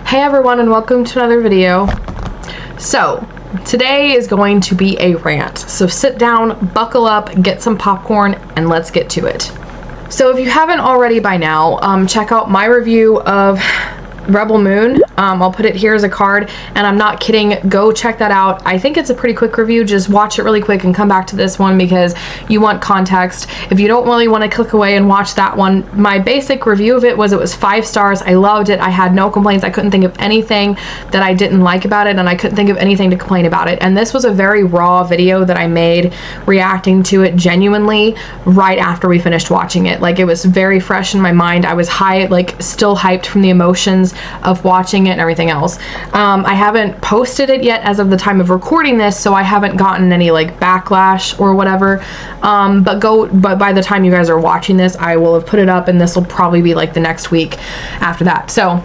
Hey everyone, and welcome to another video. So today is going to be a rant, so sit down, buckle up, get some popcorn, and let's get to it. So if you haven't already by now, check out my review of Rebel Moon. I'll put it here as a card, and I'm not kidding, go check that out. I think it's a pretty quick review. Just watch it really quick and come back to this one because you want context. If you don't really want to click away and watch that one, my basic review of it was 5 stars. I loved it. I had no complaints. I couldn't think of anything that I didn't like about it, and I couldn't think of anything to complain about it. And this was a very raw video that I made reacting to it genuinely right after we finished watching it. Like, it was very fresh in my mind. I was still hyped from the emotions of watching it and everything else. I haven't posted it yet as of the time of recording this, so I haven't gotten any like backlash or whatever, but by the time you guys are watching this, I will have put it up, and this will probably be like the next week after that. So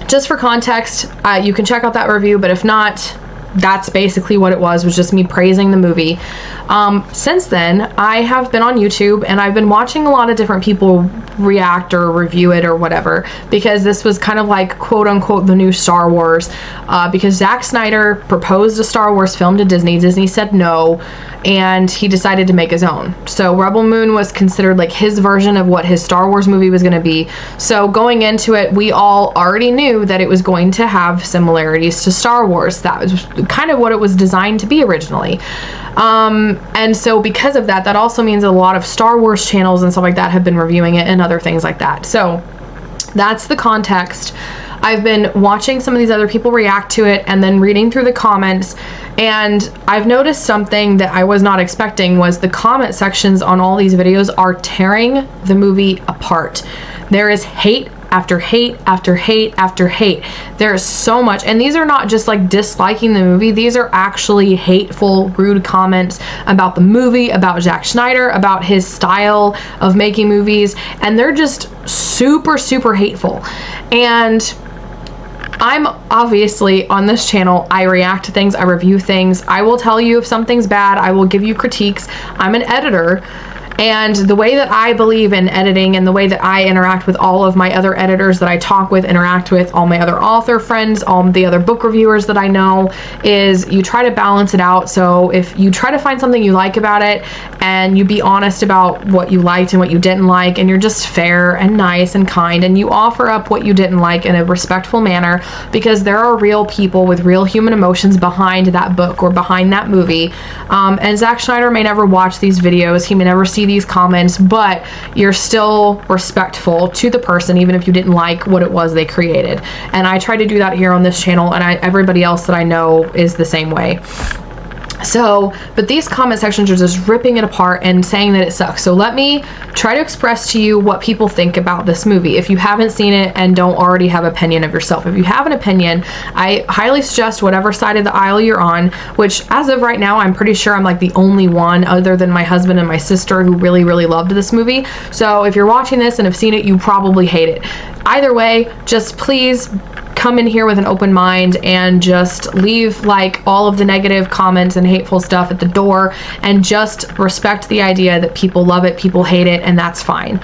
just for context, you can check out that review, but if not, that's basically what it was just me praising the movie. Since then, I have been on YouTube, and I've been watching a lot of different people react or review it or whatever, because this was kind of like quote unquote the new Star Wars, because Zack Snyder proposed a Star Wars film to Disney. Disney said no, and he decided to make his own. So Rebel Moon was considered like his version of what his Star Wars movie was going to be. So going into it, we all already knew that it was going to have similarities to Star Wars. That was kind of what it was designed to be originally. And so because of that, that also means a lot of Star Wars channels and stuff like that have been reviewing it and other things like that. So that's the context. I've been watching some of these other people react to it and then reading through the comments, and I've noticed something that I was not expecting was the comment sections on all these videos are tearing the movie apart. There is hate after hate after hate after hate. There's so much, and these are not just like disliking the movie. These are actually hateful, rude comments about the movie, about Zack Snyder, about his style of making movies, and they're just super, super hateful. And I'm obviously on this channel, I react to things, I review things, I will tell you if something's bad, I will give you critiques. I'm an editor, and the way that I believe in editing and the way that I interact with all of my other editors that I talk with, interact with, all my other author friends, all the other book reviewers that I know, is you try to balance it out. So if you try to find something you like about it, and you be honest about what you liked and what you didn't like, and you're just fair and nice and kind, and you offer up what you didn't like in a respectful manner, because there are real people with real human emotions behind that book or behind that movie. And Zack Snyder may never watch these videos, he may never see these comments, but you're still respectful to the person even if you didn't like what it was they created. And I try to do that here on this channel, and everybody else that I know is the same way. So, but these comment sections are just ripping it apart and saying that it sucks. So let me try to express to you what people think about this movie if you haven't seen it and don't already have an opinion of yourself. If you have an opinion, I highly suggest whatever side of the aisle you're on, which as of right now, I'm pretty sure I'm like the only one other than my husband and my sister who really, really loved this movie. So if you're watching this and have seen it, you probably hate it. Either way, just please come in here with an open mind and just leave like all of the negative comments and hateful stuff at the door, and just respect the idea that people love it, people hate it, and that's fine.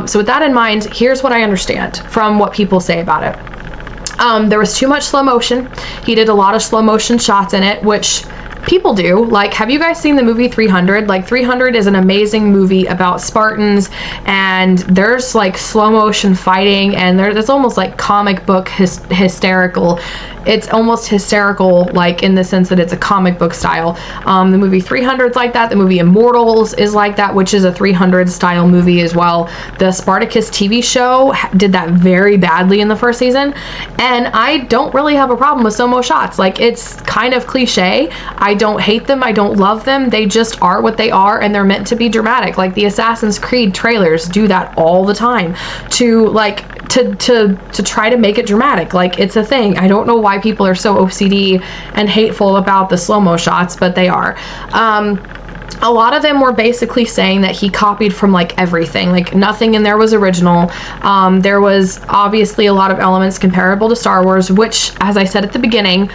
So with that in mind, here's what I understand from what people say about it. There was too much slow motion. He did a lot of slow motion shots in it, which people do. Like, have you guys seen the movie 300? Like, 300 is an amazing movie about Spartans, and there's like slow motion fighting, and it's almost like comic book hysterical. It's almost hysterical, like in the sense that it's a comic book style. The movie 300's like that. The movie Immortals is like that, which is a 300 style movie as well. The Spartacus TV show did that very badly in the first season, and I don't really have a problem with slow-mo shots. Like, it's kind of cliche. I don't hate them, I don't love them, they just are what they are, and they're meant to be dramatic. Like, the Assassin's Creed trailers do that all the time to try to make it dramatic. Like, it's a thing. I don't know why people are so OCD and hateful about the slow-mo shots, but they are. A lot of them were basically saying that he copied from like everything, like nothing in there was original. There was obviously a lot of elements comparable to Star Wars, which, as I said at the beginning,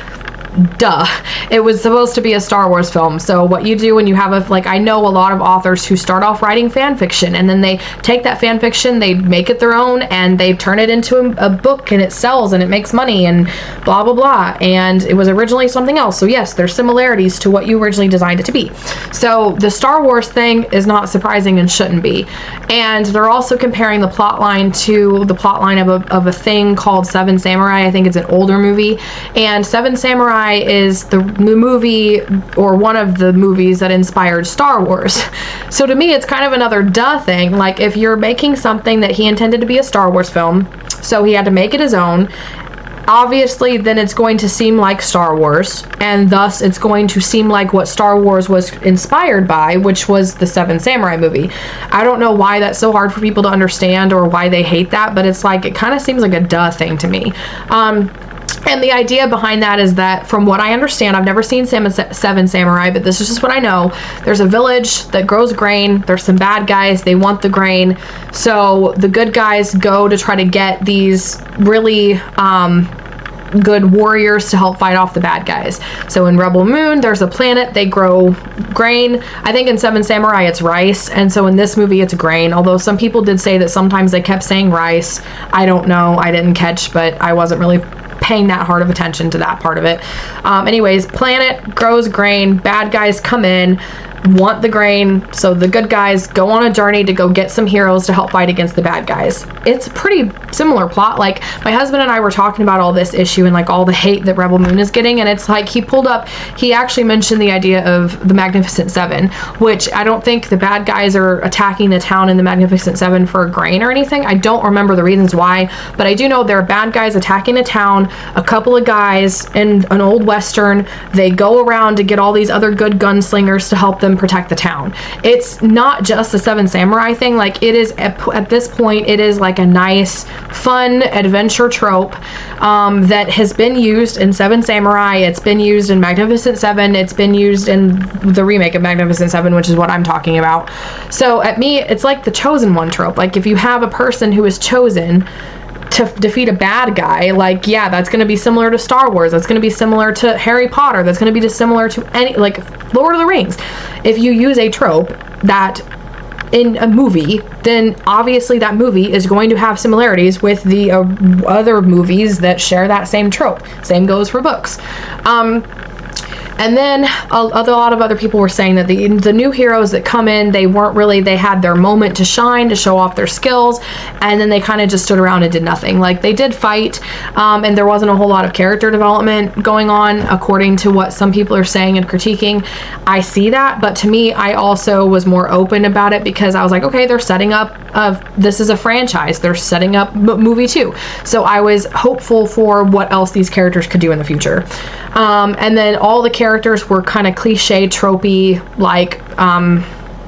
duh, it was supposed to be a Star Wars film. So what you do when you have a, like, I know a lot of authors who start off writing fan fiction, and then they take that fan fiction, they make it their own, and they turn it into a book, and it sells and it makes money and blah blah blah, and it was originally something else. So yes, there's similarities to what you originally designed it to be. So the Star Wars thing is not surprising and shouldn't be. And they're also comparing the plot line to the plot line of a thing called Seven Samurai. I think it's an older movie, and Seven Samurai is the movie, or one of the movies that inspired Star Wars. So to me, it's kind of another duh thing. Like, if you're making something that he intended to be a Star Wars film, so he had to make it his own, obviously then it's going to seem like Star Wars, and thus it's going to seem like what Star Wars was inspired by, which was the Seven Samurai movie. I don't know why that's so hard for people to understand, or why they hate that, but it's like, it kind of seems like a duh thing to me. And the idea behind that is that, from what I understand, I've never seen Seven Samurai, but this is just what I know. There's a village that grows grain. There's some bad guys. They want the grain. So the good guys go to try to get these really good warriors to help fight off the bad guys. So in Rebel Moon, there's a planet. They grow grain. I think in Seven Samurai, it's rice. And so in this movie, it's grain. Although some people did say that sometimes they kept saying rice. I don't know. I didn't catch, but I wasn't really paying that hard of attention to that part of it. Anyways, planet grows grain, bad guys come in, want the grain, so the good guys go on a journey to go get some heroes to help fight against the bad guys. It's a pretty similar plot. Like, my husband and I were talking about all this issue and like all the hate that Rebel Moon is getting, and it's like, he actually mentioned the idea of the Magnificent Seven, which I don't think the bad guys are attacking the town in the Magnificent Seven for grain or anything. I don't remember the reasons why, but I do know there are bad guys attacking a town, a couple of guys in an old western. They go around to get all these other good gunslingers to help them protect the town. It's not just the Seven Samurai thing. Like, it is at this point, it is like a nice, fun adventure trope that has been used in Seven Samurai. It's been used in Magnificent Seven. It's been used in the remake of Magnificent Seven, which is what I'm talking about. So at me, it's like the chosen one trope. Like, if you have a person who is chosen to defeat a bad guy, like, yeah, that's going to be similar to Star Wars. That's going to be similar to Harry Potter. That's going to be similar to any, like, Lord of the Rings. If you use a trope that in a movie, then obviously that movie is going to have similarities with the other movies that share that same trope. Same goes for books. And then a lot of other people were saying that the new heroes that come in, they had their moment to shine, to show off their skills, and then they kind of just stood around and did nothing. Like, they did fight, and there wasn't a whole lot of character development going on, according to what some people are saying and critiquing. I see that, but to me, I also was more open about it, because I was like, okay, they're setting up, this is a franchise. They're setting up movie 2. So I was hopeful for what else these characters could do in the future. And then all the characters were kind of cliche, tropey, like,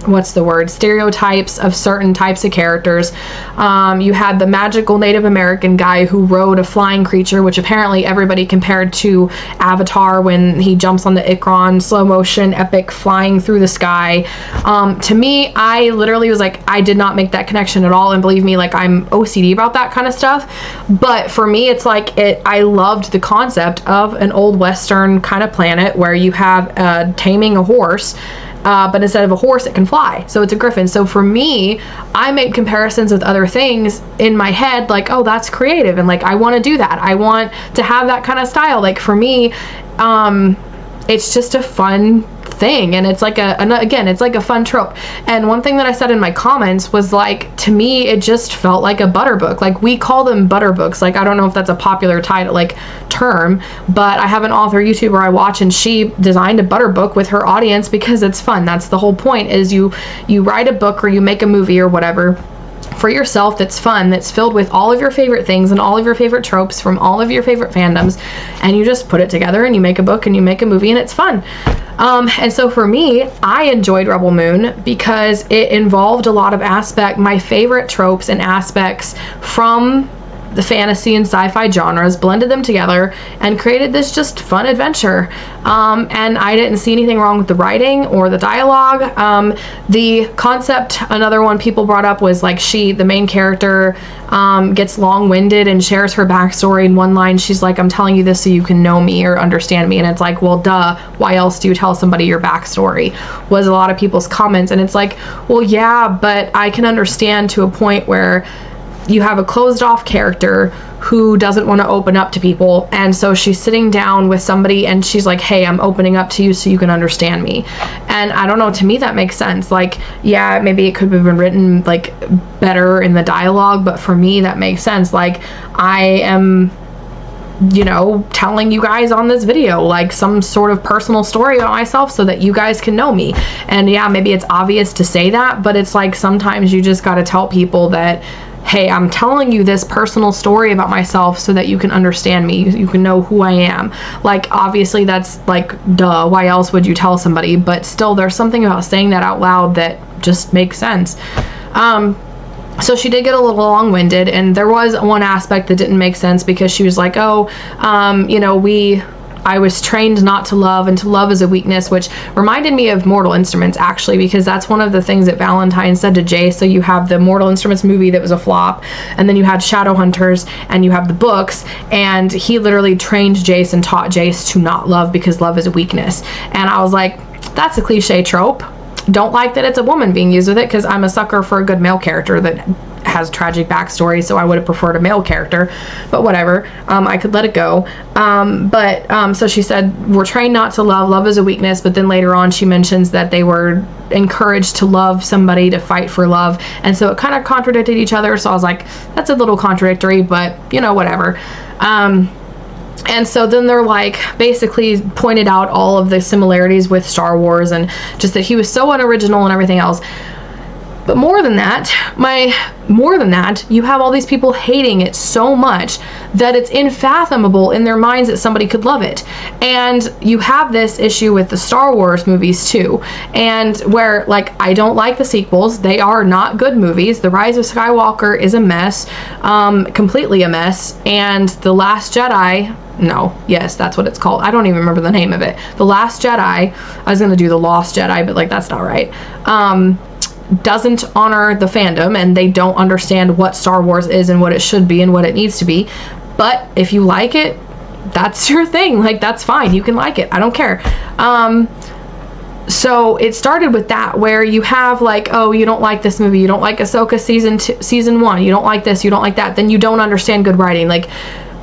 what's the word? Stereotypes of certain types of characters. You had the magical Native American guy who rode a flying creature, which apparently everybody compared to Avatar when he jumps on the Ikron, slow motion, epic, flying through the sky. To me, I literally was like, I did not make that connection at all, and believe me, like, I'm OCD about that kind of stuff. But for me, it's like, I loved the concept of an old Western kind of planet where you have taming a horse. But instead of a horse, it can fly. So it's a griffin. So for me, I made comparisons with other things in my head, like, oh, that's creative. And like, I want to do that. I want to have that kind of style. Like, for me, it's just a fun thing, and it's like it's like a fun trope. And one thing that I said in my comments was, like, to me, it just felt like a butter book. Like, we call them butter books. Like, I don't know if that's a popular title, like, term, but I have an author YouTuber I watch, and she designed a butter book with her audience because it's fun. That's the whole point, is you write a book or you make a movie or whatever for yourself that's fun, that's filled with all of your favorite things and all of your favorite tropes from all of your favorite fandoms, and you just put it together and you make a book and you make a movie and it's fun. And so for me, I enjoyed Rebel Moon because it involved a lot of my favorite tropes and aspects from the fantasy and sci-fi genres, blended them together, and created this just fun adventure. And I didn't see anything wrong with the writing or the dialogue. The concept, another one people brought up, was like the main character, gets long-winded and shares her backstory in one line. She's like, I'm telling you this so you can know me or understand me. And it's like, well, duh, why else do you tell somebody your backstory? Was a lot of people's comments. And it's like, well, yeah, but I can understand to a point where you have a closed off character who doesn't want to open up to people, and so she's sitting down with somebody and she's like, hey, I'm opening up to you so you can understand me. And I don't know, to me that makes sense. Like, yeah, maybe it could have been written like better in the dialogue, but for me that makes sense. Like, I am, you know, telling you guys on this video like some sort of personal story about myself so that you guys can know me. And yeah, maybe it's obvious to say that, but it's like sometimes you just got to tell people that, hey, I'm telling you this personal story about myself so that you can understand me, you can know who I am. Like, obviously that's like, duh, why else would you tell somebody? But still, there's something about saying that out loud that just makes sense. So she did get a little long-winded, and there was one aspect that didn't make sense because she was like, oh, you know, I was trained not to love, and to love is a weakness, which reminded me of Mortal Instruments, actually, because that's one of the things that Valentine said to Jay. So you have the Mortal Instruments movie that was a flop, and then you had Shadowhunters, and you have the books, and he literally trained Jace and taught Jace to not love because love is a weakness. And I was like, that's a cliche trope. Don't like that it's a woman being used with it, because I'm a sucker for a good male character that has tragic backstory, so I would have preferred a male character, but whatever. I could let it go. So she said, we're trained not to love, love is a weakness, but then later on she mentions that they were encouraged to love somebody, to fight for love, and so it kind of contradicted each other. So I was like, that's a little contradictory, but you know, whatever. And so then they're like, basically pointed out all of the similarities with Star Wars, and just that he was so unoriginal and everything else. But more than that, you have all these people hating it so much that it's unfathomable in their minds that somebody could love it. And you have this issue with the Star Wars movies too, and where, like, I don't like the sequels. They are not good movies. The Rise of Skywalker is a mess, completely a mess, and The Last Jedi, yes, that's what it's called. I don't even remember the name of it. The Last Jedi, I was going to do The Lost Jedi, but like, that's not right. Doesn't honor the fandom, and they don't understand what Star Wars is and what it should be and what it needs to be. But if you like it, that's your thing. Like, that's fine. You can like it. I don't care. So it started with that, where you have like, oh, you don't like this movie, you don't like Ahsoka season 1, you don't like this, you don't like that, then you don't understand good writing. Like,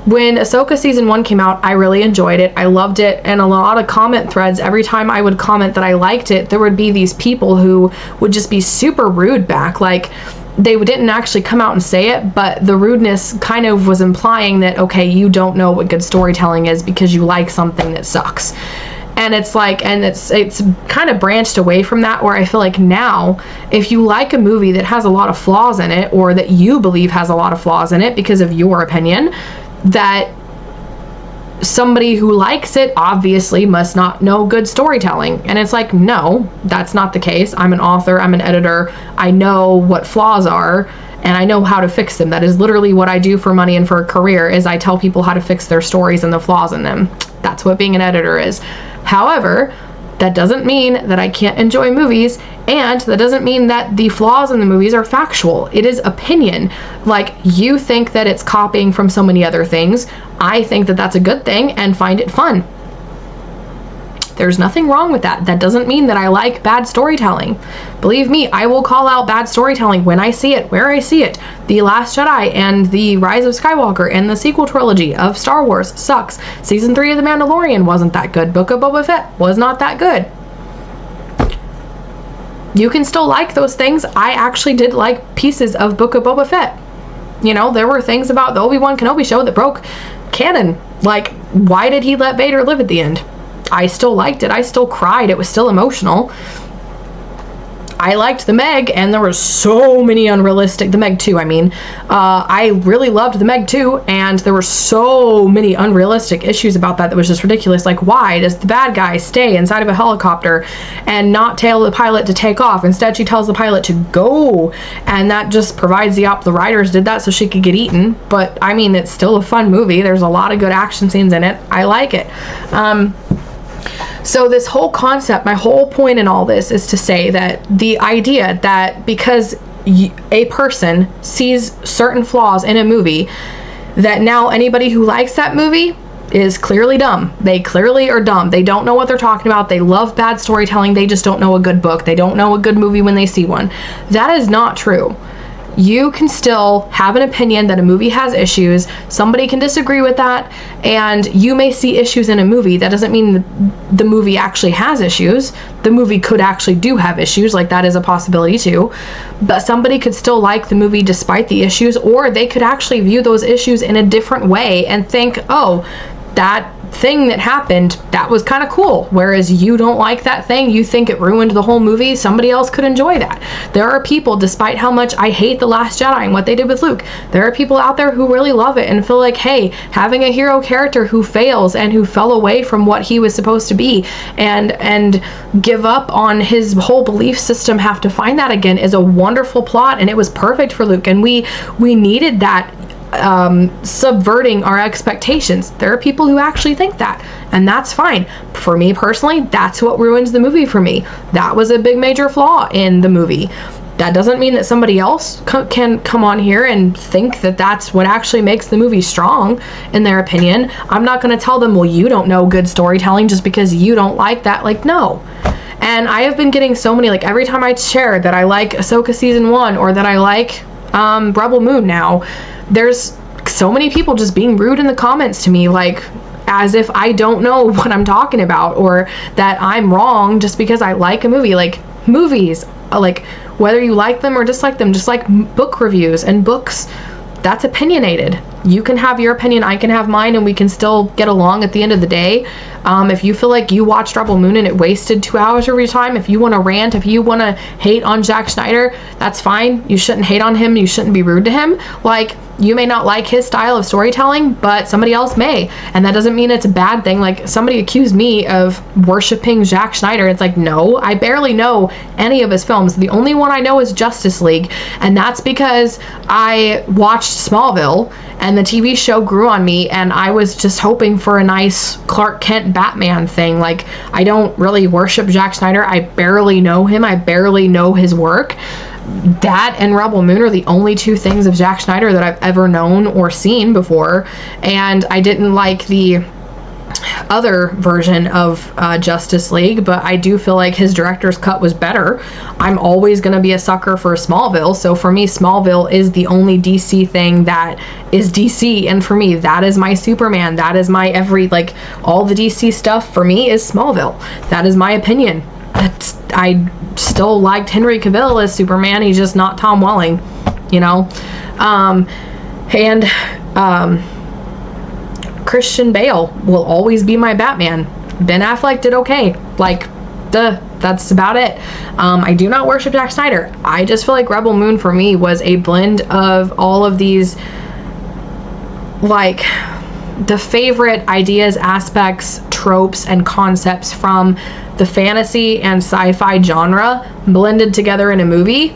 when Ahsoka season 1 came out, I really enjoyed it. I loved it. And a lot of comment threads, every time I would comment that I liked it, there would be these people who would just be super rude back. Like, they didn't actually come out and say it, but the rudeness kind of was implying that, okay, you don't know what good storytelling is because you like something that sucks. And it's like, and it's kind of branched away from that, where I feel like now, if you like a movie that has a lot of flaws in it, or that you believe has a lot of flaws in it because of your opinion, that somebody who likes it obviously must not know good storytelling. And it's like, no, that's not the case. I'm an author, I'm an editor, I know what flaws are, and I know how to fix them. That is literally what I do for money and for a career, is I tell people how to fix their stories and the flaws in them. That's what being an editor is. However, that doesn't mean that I can't enjoy movies, and that doesn't mean that the flaws in the movies are factual. It is opinion. Like, you think that it's copying from so many other things. I think that that's a good thing and find it fun. There's nothing wrong with that. That doesn't mean that I like bad storytelling. Believe me, I will call out bad storytelling when I see it, where I see it. The Last Jedi and The Rise of Skywalker and the sequel trilogy of Star Wars sucks. Season 3 of The Mandalorian wasn't that good. Book of Boba Fett was not that good. You can still like those things. I actually did like pieces of Book of Boba Fett. You know, there were things about the Obi-Wan Kenobi show that broke canon. Like, why did he let Vader live at the end? I still liked it. I still cried. It was still emotional. I liked The Meg, and there were so many unrealistic, The Meg 2, I mean. I really loved The Meg 2, and there were so many unrealistic issues about that was just ridiculous. Like, why does the bad guy stay inside of a helicopter and not tell the pilot to take off? Instead, she tells the pilot to go, and that just provides the writers did that so she could get eaten. But, I mean, it's still a fun movie. There's a lot of good action scenes in it. I like it. So this whole concept, my whole point in all this is to say that the idea that because a person sees certain flaws in a movie, that now anybody who likes that movie is clearly dumb. They clearly are dumb. They don't know what they're talking about. They love bad storytelling. They just don't know a good book. They don't know a good movie when they see one. That is not true. You can still have an opinion that a movie has issues. Somebody can disagree with that, and you may see issues in a movie. That doesn't mean the movie actually has issues. The movie could actually do have issues, like that is a possibility too. But somebody could still like the movie despite the issues, or they could actually view those issues in a different way and think, oh, that thing that happened, that was kind of cool. Whereas you don't like that thing, you think it ruined the whole movie, somebody else could enjoy that. There are people, despite how much I hate The Last Jedi and what they did with Luke, there are people out there who really love it and feel like, hey, having a hero character who fails and who fell away from what he was supposed to be and give up on his whole belief system, have to find that again, is a wonderful plot, and it was perfect for Luke, and we needed that. Subverting our expectations. There are people who actually think that, and that's fine. For me personally, that's what ruins the movie for me. That was a big major flaw in the movie. That doesn't mean that somebody else can come on here and think that that's what actually makes the movie strong in their opinion. I'm not going to tell them, well, you don't know good storytelling just because you don't like that. Like, no. And I have been getting so many, like, every time I share that I like Ahsoka season 1 or that I like Rebel Moon now, there's so many people just being rude in the comments to me, like as if I don't know what I'm talking about, or that I'm wrong just because I like a movie. Like, movies, like, whether you like them or dislike them, just like book reviews and books, that's opinionated. You can have your opinion, I can have mine, and we can still get along at the end of the day. If you feel like you watched Rebel Moon and it wasted 2 hours of your time, if you want to rant, if you want to hate on Zack Snyder, that's fine. You shouldn't hate on him. You shouldn't be rude to him. Like, you may not like his style of storytelling, but somebody else may. And that doesn't mean it's a bad thing. Like, somebody accused me of worshiping Zack Snyder. It's like, no, I barely know any of his films. The only one I know is Justice League. And that's because I watched Smallville and the TV show grew on me, and I was just hoping for a nice Clark Kent Batman thing. Like, I don't really worship Zack Snyder. I barely know him. I barely know his work. That and Rebel Moon are the only 2 things of Zack Snyder that I've ever known or seen before, and I didn't like the other version of Justice League, but I do feel like his director's cut was better. I'm always going to be a sucker for Smallville, so for me, Smallville is the only DC thing that is DC, and for me, that is my Superman. That is my all the DC stuff for me is Smallville. That is my opinion. I still liked Henry Cavill as Superman. He's just not Tom Welling, you know? Christian Bale will always be my Batman. Ben Affleck did okay. Like, that's about it. I do not worship Zack Snyder. I just feel like Rebel Moon for me was a blend of all of these, like, the favorite ideas, aspects, tropes, and concepts from the fantasy and sci-fi genre blended together in a movie,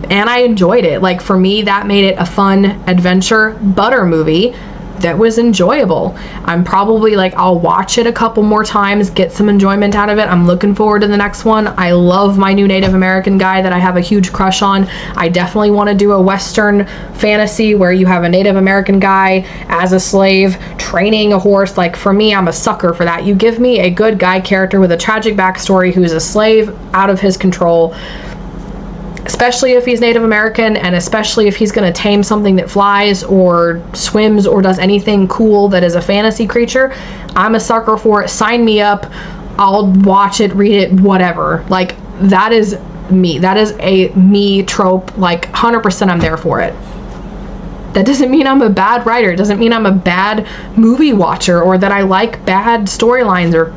and I enjoyed it. Like, for me, that made it a fun adventure butter movie that was enjoyable. I'm probably like, I'll watch it a couple more times, get some enjoyment out of it. I'm looking forward to the next one. I love my new Native American guy that I have a huge crush on. I definitely want to do a Western fantasy where you have a Native American guy as a slave training a horse. Like, for me, I'm a sucker for that. You give me a good guy character with a tragic backstory who's a slave out of his control, especially if he's Native American, and especially if he's going to tame something that flies or swims or does anything cool that is a fantasy creature. I'm a sucker for it. Sign me up. I'll watch it, read it, whatever. Like, that is me. That is a me trope. Like, 100% I'm there for it. That doesn't mean I'm a bad writer. It doesn't mean I'm a bad movie watcher or that I like bad storylines or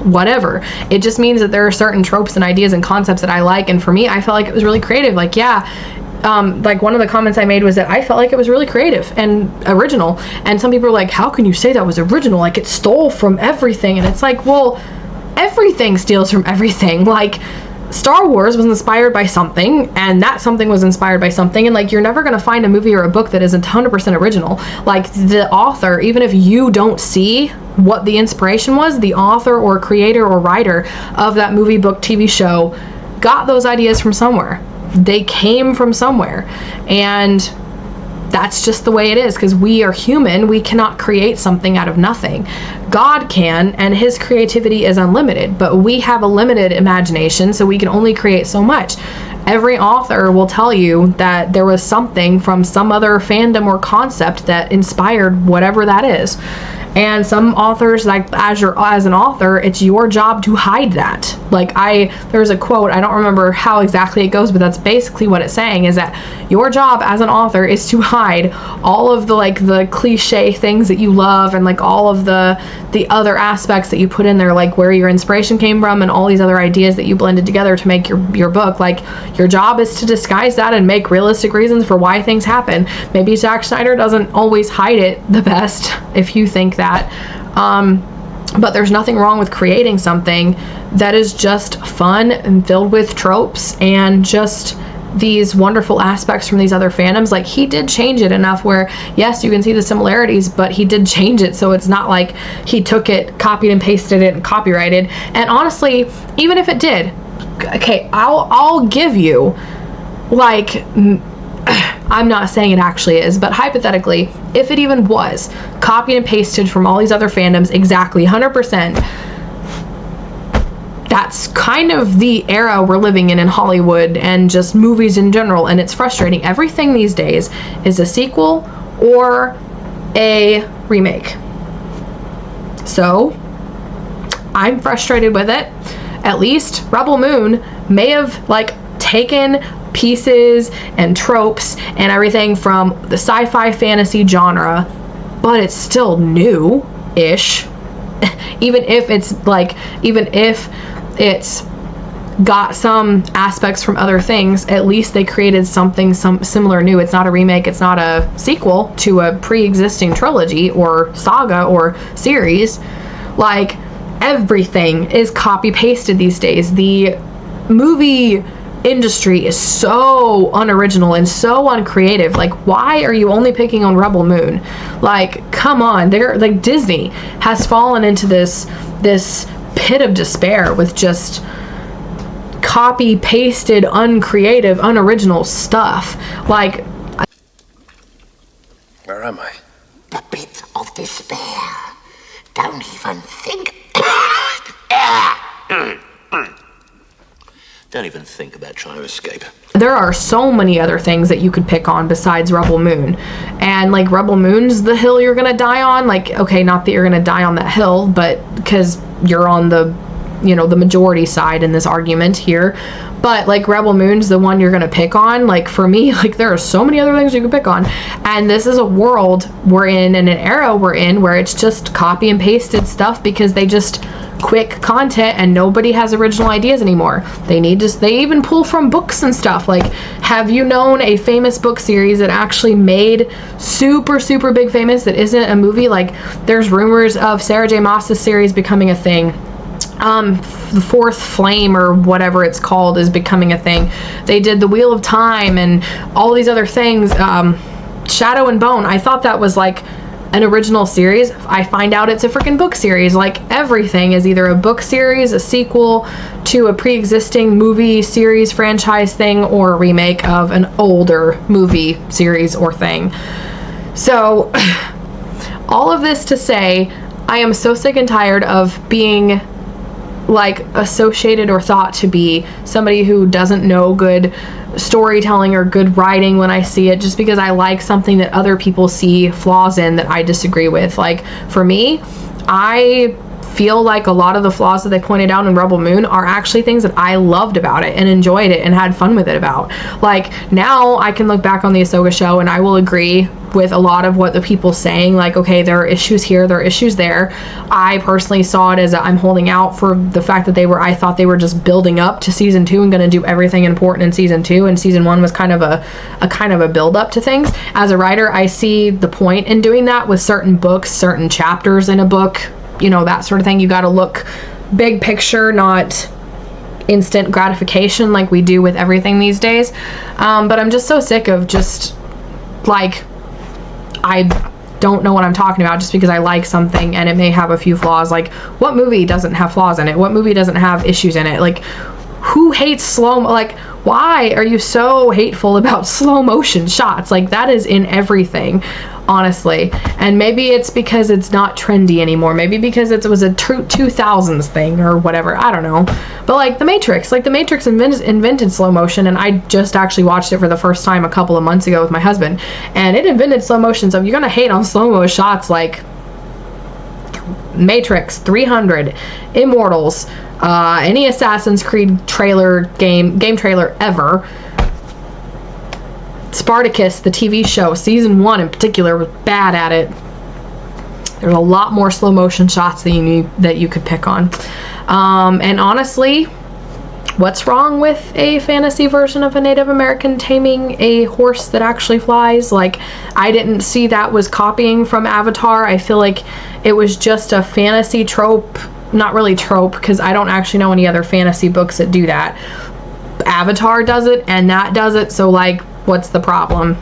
whatever. It just means that there are certain tropes and ideas and concepts that I like, and for me, I felt like it was really creative. Like, yeah, like one of the comments I made was that I felt like it was really creative and original, and some people are like, how can you say that was original? Like, it stole from everything. And it's like, well, everything steals from everything. Like, Star Wars was inspired by something, and that something was inspired by something, and like, you're never going to find a movie or a book that isn't 100% original. Like, the author, even if you don't see what the inspiration was, the author or creator or writer of that movie, book, TV show got those ideas from somewhere. They came from somewhere, and that's just the way it is, because we are human. We cannot create something out of nothing. God can, and his creativity is unlimited, but we have a limited imagination, so we can only create so much. Every author will tell you that there was something from some other fandom or concept that inspired whatever that is. And some authors, like, as an author, it's your job to hide that. Like, there's a quote, I don't remember how exactly it goes, but that's basically what it's saying, is that your job as an author is to hide all of the, like, the cliche things that you love, and like all of the other aspects that you put in there, like where your inspiration came from and all these other ideas that you blended together to make your book. Like, your job is to disguise that and make realistic reasons for why things happen. Maybe Zack Snyder doesn't always hide it the best, if you think that. But there's nothing wrong with creating something that is just fun and filled with tropes and just these wonderful aspects from these other fandoms. Like, he did change it enough where, yes, you can see the similarities, but he did change it, so it's not like he took it, copied and pasted it, and copyrighted. And honestly, even if it did, okay, I'll give you, like, I'm not saying it actually is, but hypothetically, if it even was copied and pasted from all these other fandoms, exactly 100%, that's kind of the era we're living in Hollywood and just movies in general, and it's frustrating. Everything these days is a sequel or a remake. So I'm frustrated with it. At least Rebel Moon may have, like, taken pieces and tropes and everything from the sci-fi fantasy genre, but it's still new-ish. even if it's got some aspects from other things, at least they created something similar new. It's not a remake, it's not a sequel to a pre-existing trilogy or saga or series. Like, everything is copy-pasted these days. The movie industry is so unoriginal and so uncreative. Like, why are you only picking on Rebel Moon? Like, come on. They're like, Disney has fallen into this pit of despair with just copy pasted, uncreative, unoriginal stuff. Like, where am I? The pit of despair. Don't even think. Don't even think about trying to escape. There are so many other things that you could pick on besides Rebel Moon. And, like, Rebel Moon's the hill you're gonna die on. Like, okay, not that you're gonna die on that hill, but because you're on the, the majority side in this argument here. But, like, Rebel Moon's the one you're gonna pick on. Like, for me, like, there are so many other things you can pick on. And this is a world we're in and an era we're in where it's just copy and pasted stuff because they just quick content and nobody has original ideas anymore. They even pull from books and stuff. Like, have you known a famous book series that actually made super, super big famous that isn't a movie? Like, there's rumors of Sarah J. Maas's series becoming a thing. The Fourth Flame or whatever it's called is becoming a thing. They did The Wheel of Time and all these other things. Shadow and Bone, I thought that was like an original series. I find out it's a freaking book series. Like, everything is either a book series, a sequel to a pre-existing movie series franchise thing, or a remake of an older movie series or thing. So all of this to say, I am so sick and tired of being, like, associated or thought to be somebody who doesn't know good storytelling or good writing when I see it, just because I like something that other people see flaws in that I disagree with. Like, for me, I feel like a lot of the flaws that they pointed out in Rebel Moon are actually things that I loved about it and enjoyed it and had fun with it about. Like, now I can look back on the Ahsoka show and I will agree with a lot of what the people saying, like, okay, there are issues here, there are issues there. I personally saw it as I'm holding out for the fact that I thought they were just building up to season 2 and going to do everything important in season 2, and season 1 was kind of a build up to things. As a writer, I see the point in doing that with certain books, certain chapters in a book, you know, that sort of thing. You got to look big picture, not instant gratification like we do with everything these days. But I'm just so sick of just, like, I don't know what I'm talking about just because I like something and it may have a few flaws. Like, what movie doesn't have flaws in it? What movie doesn't have issues in it? Like, who hates like, why are you so hateful about slow motion shots? Like, that is in everything, honestly. And maybe it's because it's not trendy anymore. Maybe because it was a 2000s thing or whatever. I don't know. But like The Matrix invented slow motion, and I just actually watched it for the first time a couple of months ago with my husband, and it invented slow motion. So if you're gonna hate on slow mo shots, like Matrix, 300, Immortals, any Assassin's Creed trailer, game trailer ever, Spartacus, the TV show, season 1 in particular, was bad at it. There's a lot more slow motion shots that you could pick on. And honestly, what's wrong with a fantasy version of a Native American taming a horse that actually flies? Like, I didn't see that was copying from Avatar. I feel like it was just a fantasy trope. Not really trope, because I don't actually know any other fantasy books that do that. Avatar does it, and that does it, so like, what's the problem?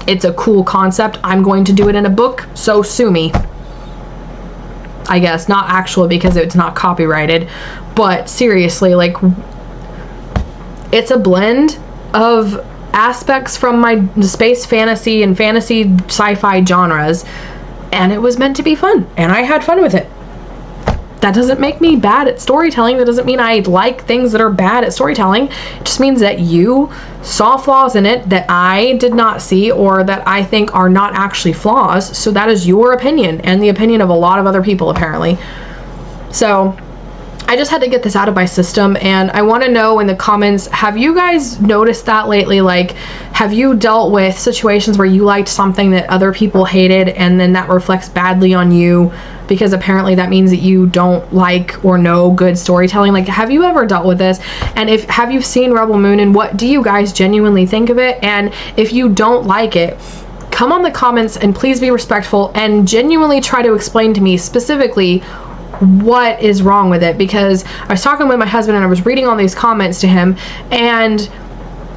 It's a cool concept. I'm going to do it in a book, so sue me. I guess, not actually, because it's not copyrighted, but seriously, like, it's a blend of aspects from my space fantasy and fantasy sci-fi genres, and it was meant to be fun, and I had fun with it. That doesn't make me bad at storytelling. That doesn't mean I like things that are bad at storytelling. It just means that you saw flaws in it that I did not see, or that I think are not actually flaws. So that is your opinion, and the opinion of a lot of other people, apparently. So I just had to get this out of my system, and I want to know in the comments, have you guys noticed that lately? Like, have you dealt with situations where you liked something that other people hated, and then that reflects badly on you, because apparently that means that you don't like or know good storytelling? Like, have you ever dealt with this? And have you seen Rebel Moon, and what do you guys genuinely think of it? And if you don't like it, come on the comments and please be respectful and genuinely try to explain to me specifically what is wrong with it, because I was talking with my husband and I was reading all these comments to him, and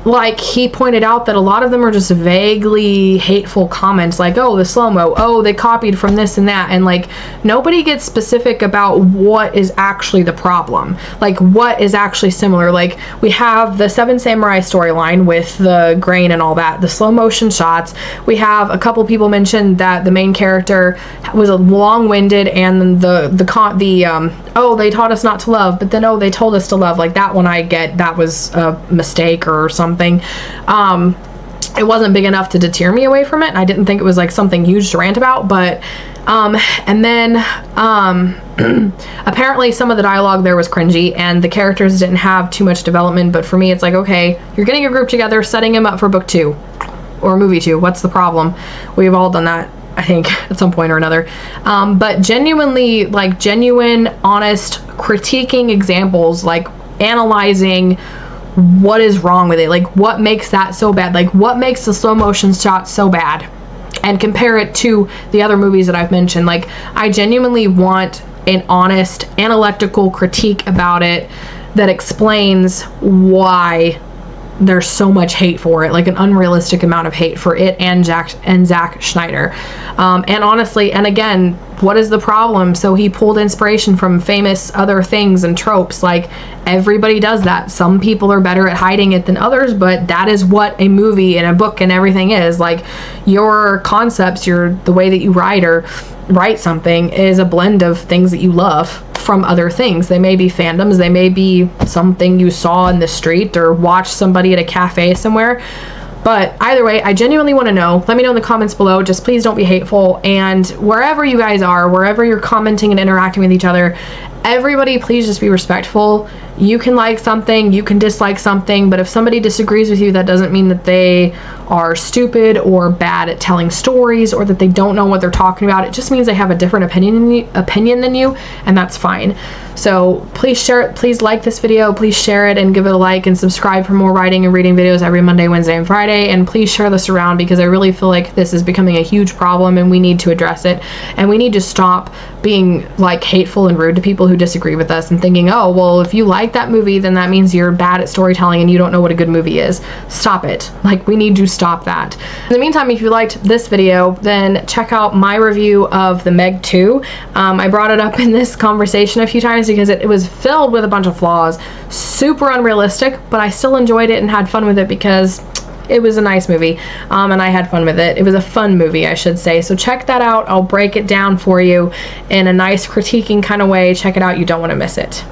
like, he pointed out that a lot of them are just vaguely hateful comments, like, oh, the slow-mo, oh, they copied from this and that, and like, nobody gets specific about what is actually the problem, like what is actually similar. Like, we have the Seven Samurai storyline with the grain and all that, the slow motion shots. We have a couple people mentioned that the main character was a long-winded, and oh, they taught us not to love, but then, oh, they told us to love. Like, that one I get, that was a mistake or something. It wasn't big enough to deter me away from it, and I didn't think it was like something huge to rant about. But and then apparently some of the dialogue there was cringy, and the characters didn't have too much development. But for me, it's like, okay, you're getting a group together, setting them up for book 2 or movie 2. What's the problem? We've all done that, I think, at some point or another. But genuinely, like, genuine, honest, critiquing examples, like analyzing what is wrong with it, like what makes that so bad, like what makes the slow motion shot so bad, and compare it to the other movies that I've mentioned. Like, I genuinely want an honest analytical critique about it that explains why there's so much hate for it, like an unrealistic amount of hate for it and Zack Snyder. And honestly, and again, what is the problem? So he pulled inspiration from famous other things and tropes. Like, everybody does that. Some people are better at hiding it than others, but that is what a movie and a book and everything is. Like, your concepts, the way that you write something is a blend of things that you love from other things. They may be fandoms, they may be something you saw in the street or watched somebody at a cafe somewhere. But either way, I genuinely want to know. Let me know in the comments below. Just please don't be hateful. And wherever you guys are, wherever you're commenting and interacting with each other, everybody please just be respectful. You can like something, you can dislike something, but if somebody disagrees with you, that doesn't mean that they are stupid or bad at telling stories or that they don't know what they're talking about. It just means they have a different opinion than you, and that's fine. So please share it, please like this video, please share it and give it a like, and subscribe for more writing and reading videos every Monday, Wednesday, and Friday. And please share this around, because I really feel like this is becoming a huge problem and we need to address it, and we need to stop being like hateful and rude to people who disagree with us and thinking, oh well, if you like that movie then that means you're bad at storytelling and you don't know what a good movie is. Stop it. Like, we need to stop that. In the meantime, if you liked this video, then check out my review of the Meg 2. I brought it up in this conversation a few times because it was filled with a bunch of flaws, super unrealistic, but I still enjoyed it and had fun with it because it was a nice movie, and I had fun with it. It was a fun movie, I should say. So check that out. I'll break it down for you in a nice critiquing kind of way. Check it out. You don't want to miss it.